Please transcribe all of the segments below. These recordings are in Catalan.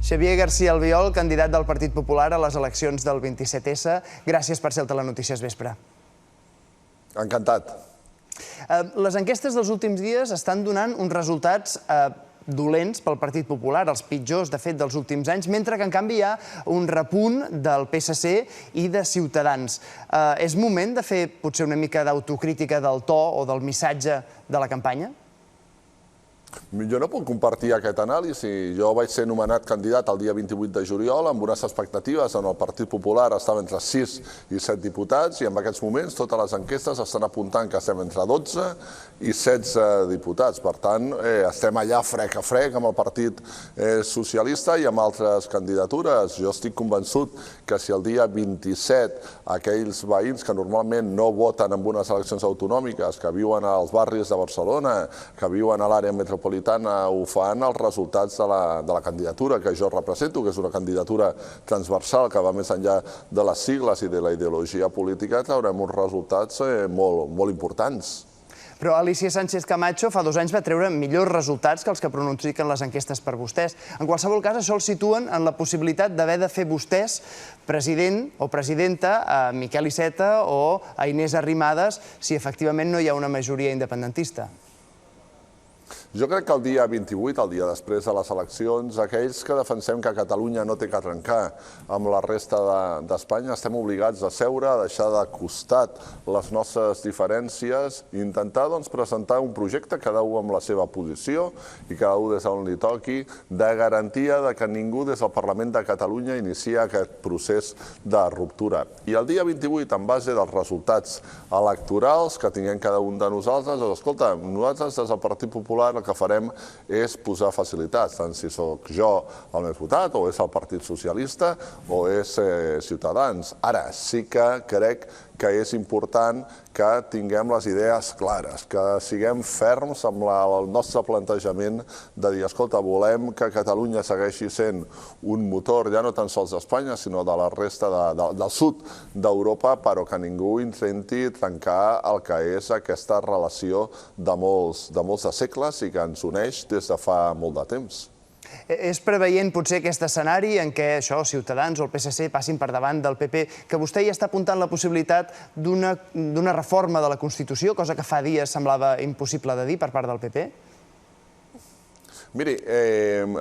Xavier García Albiol, candidat del Partit Popular a les eleccions del 27S. Gràcies per ser al Telenotícies Vespre. Encantat. Les enquestes dels últims dies estan donant uns resultats dolents pel Partit Popular, els pitjors, de fet, dels últims anys, mentre que, en canvi, hi ha un repunt del PSC i de Ciutadans. És moment de fer, potser, una mica d'autocrítica del to o del missatge de la campanya? Jo no puc compartir aquest anàlisi. Jo vaig ser nomenat candidat el dia 28 de juliol amb unes expectatives on el Partit Popular estava entre 6 i 7 diputats i en aquests moments totes les enquestes estan apuntant que estem entre 12 i 16 diputats. Per tant, estem allà frec a frec amb el Partit Socialista i amb altres candidatures. Jo estic convençut que si el dia 27 aquells veïns que normalment no voten en unes eleccions autonòmiques, que viuen als barris de Barcelona, que viuen a l'àrea metropolitana, ho fan els resultats de la candidatura que jo represento, que és una candidatura transversal que va més enllà de les sigles i de la ideologia política, traurem uns resultats molt importants. Però Alícia Sánchez Camacho fa 2 anys va treure millors resultats que els que pronostiquen les enquestes per vostès. En qualsevol cas, això els situen en la possibilitat d'haver de fer vostès president o presidenta a Miquel Iceta o a Inés Arrimadas si efectivament no hi ha una majoria independentista. Jo crec que el dia 28, el dia després de les eleccions, aquells que defensem que Catalunya no té que trencar amb la resta d'Espanya, estem obligats a seure, a deixar de costat les nostres diferències i intentar presentar un projecte, cada un amb la seva posició i cada un des d'on li toqui, de garantia que ningú des del Parlament de Catalunya inicia aquest procés de ruptura. I el dia 28, en base dels resultats electorals que tinguem cada un de nosaltres, escolta, nosaltres des del Partit Popular el que farem és posar facilitats, tant si sóc jo el més votat, o és el Partit Socialista, o és Ciutadans. Ara, sí que crec que és important que tinguem les idees clares, que siguem ferms amb el nostre plantejament de dir, escolta, volem que Catalunya segueixi sent un motor, ja no tan sols d'Espanya, sinó de la resta del sud d'Europa, però que ningú intenti trencar el que és aquesta relació de molts de segles i que ens uneix des de fa molt de temps. És preveient potser aquest escenari en què això, Ciutadans o el PSC passin per davant del PP, que vostè ja està apuntant la possibilitat d'una reforma de la Constitució, cosa que fa dies semblava impossible de dir per part del PP? Miri,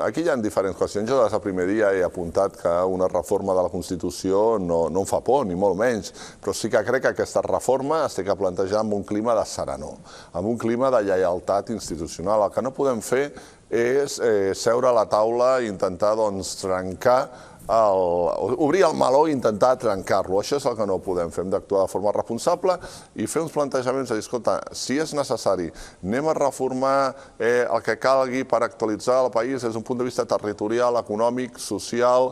aquí hi ha diferents qüestions. Jo des del primer dia he apuntat que una reforma de la Constitució no em fa por, ni molt menys, però sí que crec que aquesta reforma es té que plantejar amb un clima de serenor, amb un clima de lleialtat institucional. El que no podem fer és seure a la taula i intentar trencar, obrir el meló i intentar trencar-lo. Això és el que no podem fer. Hem d'actuar de forma responsable i fer uns plantejaments de dir, escolta, si és necessari, anem a reformar el que calgui per actualitzar el país des d'un punt de vista territorial, econòmic, social,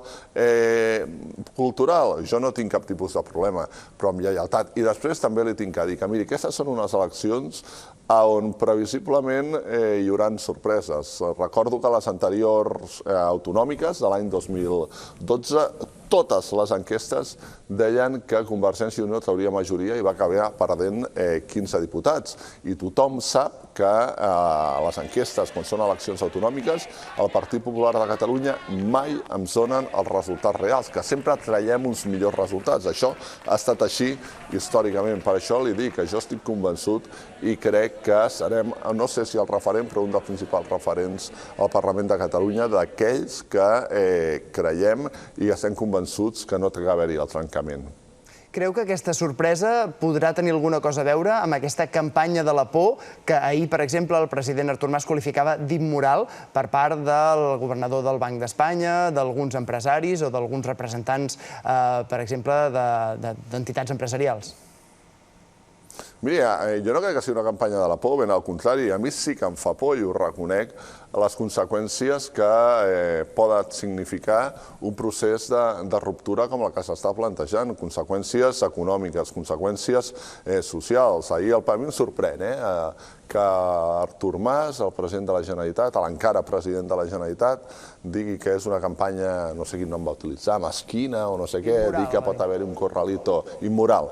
cultural. Jo no tinc cap tipus de problema, però amb lleialtat. I després també li tinc que dir que, miri, aquestes són unes eleccions on previsiblement hi haurà sorpreses. Recordo que les anteriors autonòmiques de l'any 2012, totes les enquestes deien que Convergència i Unió trauria majoria i va acabar perdent 15 diputats. I tothom sap que a les enquestes, quan són eleccions autonòmiques, el Partit Popular de Catalunya mai ens donen els resultats reals, que sempre traiem uns millors resultats. Això ha estat així històricament. Per això li dic que jo estic convençut i crec que serem, no sé si el referent, però un dels principals referents al Parlament de Catalunya d'aquells que creiem i estem convençuts que no té que haver-hi el trencament. Creu que aquesta sorpresa podrà tenir alguna cosa a veure amb aquesta campanya de la por que ahir, per exemple, el president Artur Mas qualificava d'immoral per part del governador del Banc d'Espanya, d'alguns empresaris o d'alguns representants, per exemple, d'entitats empresarials? Miri, jo no crec que sigui una campanya de la por, ben al contrari, a mi sí que em fa por i ho reconec, les conseqüències que poden significar un procés de ruptura com el que s'està plantejant, conseqüències econòmiques, conseqüències socials. Ahir a mi em sorprèn que Artur Mas, el president de la Generalitat, l'encara president de la Generalitat, digui que és una campanya, no sé quin nom va utilitzar, mesquina o no sé què, Immoral, dir que pot haver-hi un corralito immoral,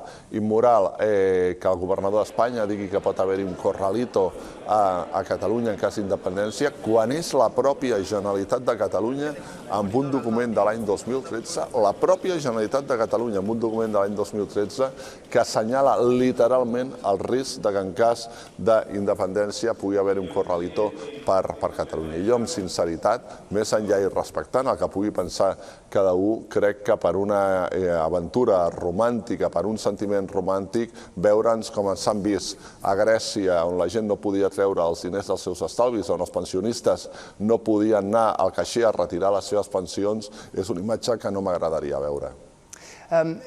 que el governador d'Espanya digui que pot haver-hi un corralito a Catalunya en cas d'independència, quan és la pròpia Generalitat de Catalunya amb un document de l'any 2013, la pròpia Generalitat de Catalunya amb un document de l'any 2013 que assenyala literalment el risc que en cas d'independència pugui haver-hi un corralito per Catalunya. I jo, amb sinceritat, més enllà i respectant el que pugui pensar cada un, crec que per una aventura romàntica, per un sentiment romàntic, veure'ns com ens han vist a Grècia, on la gent no podia treure els diners dels seus estalvis, on els pensionistes no podien anar al caixer a retirar les seves pensions, és una imatge que no m'agradaria veure.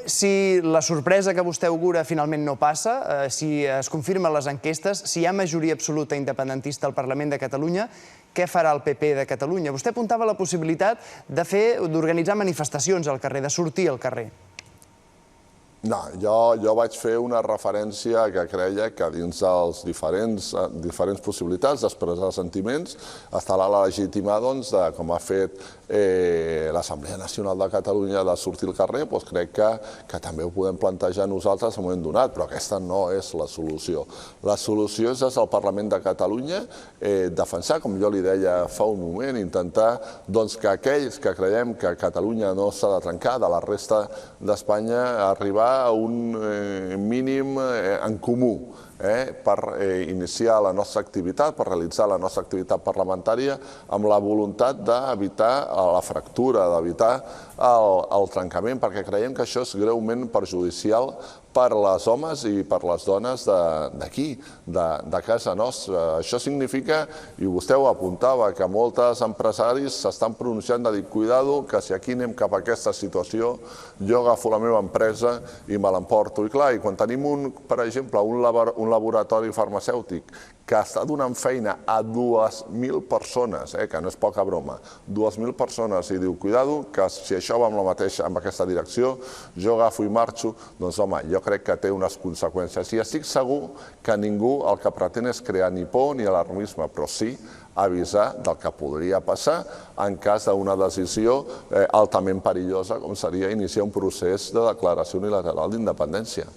Si la sorpresa que vostè augura finalment no passa, si es confirmen les enquestes, si hi ha majoria absoluta independentista al Parlament de Catalunya, què farà el PP de Catalunya? Vostè apuntava la possibilitat d'organitzar manifestacions al carrer, de sortir al carrer. No, jo vaig fer una referència que creia que dins dels diferents possibilitats d'expressar sentiments estarà legitimar, com ha fet l'Assemblea Nacional de Catalunya de sortir al carrer, doncs crec que també ho podem plantejar nosaltres en un moment donat, però aquesta no és la solució. La solució és des del Parlament de Catalunya defensar, com jo li deia fa un moment, intentar que aquells que creiem que Catalunya no s'ha de trencar de la resta d'Espanya, arribar a un mínim en comú per iniciar la nostra activitat, per realitzar la nostra activitat parlamentària amb la voluntat d'evitar la fractura, d'evitar el trencament, perquè creiem que això és greument perjudicial per als homes i per les dones d'aquí, de casa nostra. Això significa, i vostè ho apuntava, que molts empresaris s'estan pronunciant de dir, cuidado, que si aquí anem cap a aquesta situació, jo agafo la meva empresa i me l'emporto. I clar, quan tenim, per exemple, un laboratori farmacèutic que està donant feina a 2.000 persones, que no és poca broma, 2.000 persones, i diu, cuidado, que si això va amb aquesta direcció, jo agafo i marxo, doncs home, jo crec que té unes conseqüències. I estic segur que ningú el que pretén és crear ni por ni alarmisme, però sí avisar del que podria passar en cas d'una decisió altament perillosa, com seria iniciar un procés de declaració unilateral d'independència.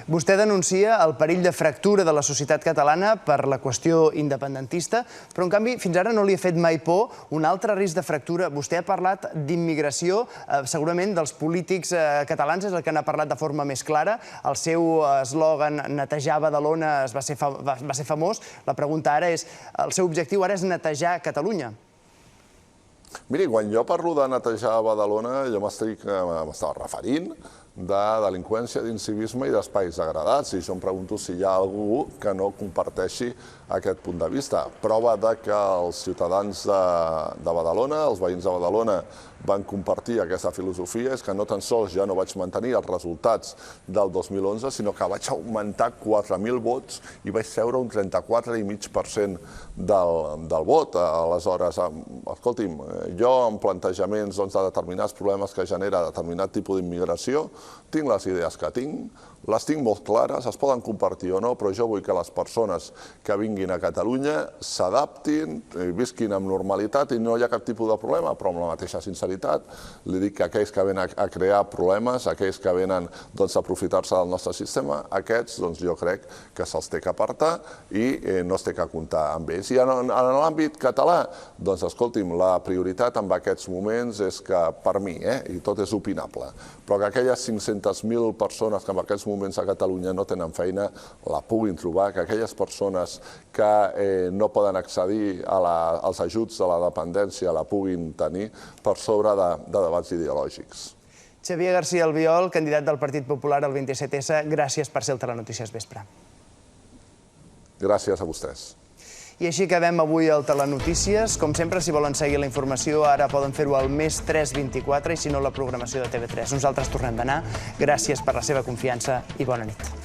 Vostè denuncia el perill de fractura de la societat catalana per la qüestió independentista, però en canvi fins ara no li ha fet mai por un altre risc de fractura. Vostè ha parlat d'immigració, segurament dels polítics catalans és el que n'ha parlat de forma més clara. El seu eslògan netejar Badalona va ser famós. La pregunta ara és, el seu objectiu ara és netejar Catalunya? Miri, quan jo parlo de netejar Badalona, jo m'estava referint de delinqüència, d'incivisme i d'espais degradats. I jo em pregunto si hi ha algú que no comparteixi aquest punt de vista. Prova que els ciutadans de Badalona, els veïns de Badalona, van compartir aquesta filosofia és que no tan sols ja no vaig mantenir els resultats del 2011, sinó que vaig augmentar 4.000 vots i vaig treure un 34,5% del vot. Aleshores, escolti'm, jo en plantejaments de determinats problemes que genera determinat tipus d'immigració, tinc les idees que tinc, les tinc molt clares, es poden compartir o no, però jo vull que les persones que vinguin a Catalunya s'adaptin, visquin amb normalitat i no hi ha cap tipus de problema, però amb la mateixa sinceritat li dic que aquells que venen a crear problemes, aquells que venen a aprofitar-se del nostre sistema, aquests jo crec que se'ls té que apartar i no es té que comptar amb ells. I en l'àmbit català, doncs escolti'm, la prioritat en aquests moments és que, per mi, i tot és opinable, però que aquelles 500.000 persones que en aquests moments a Catalunya no tenen feina la puguin trobar, que aquelles persones que no poden accedir als ajuts de la dependència la puguin tenir per sobre de debats ideològics. Xavier García Albiol, candidat del Partit Popular al 27S, gràcies per ser al Telenotícies Vespre. Gràcies a vostès. I així acabem avui al Telenotícies. Com sempre, si volen seguir la informació, ara poden fer-ho al +324 i si no, la programació de TV3. Nosaltres tornem d'anar. Gràcies per la seva confiança i bona nit.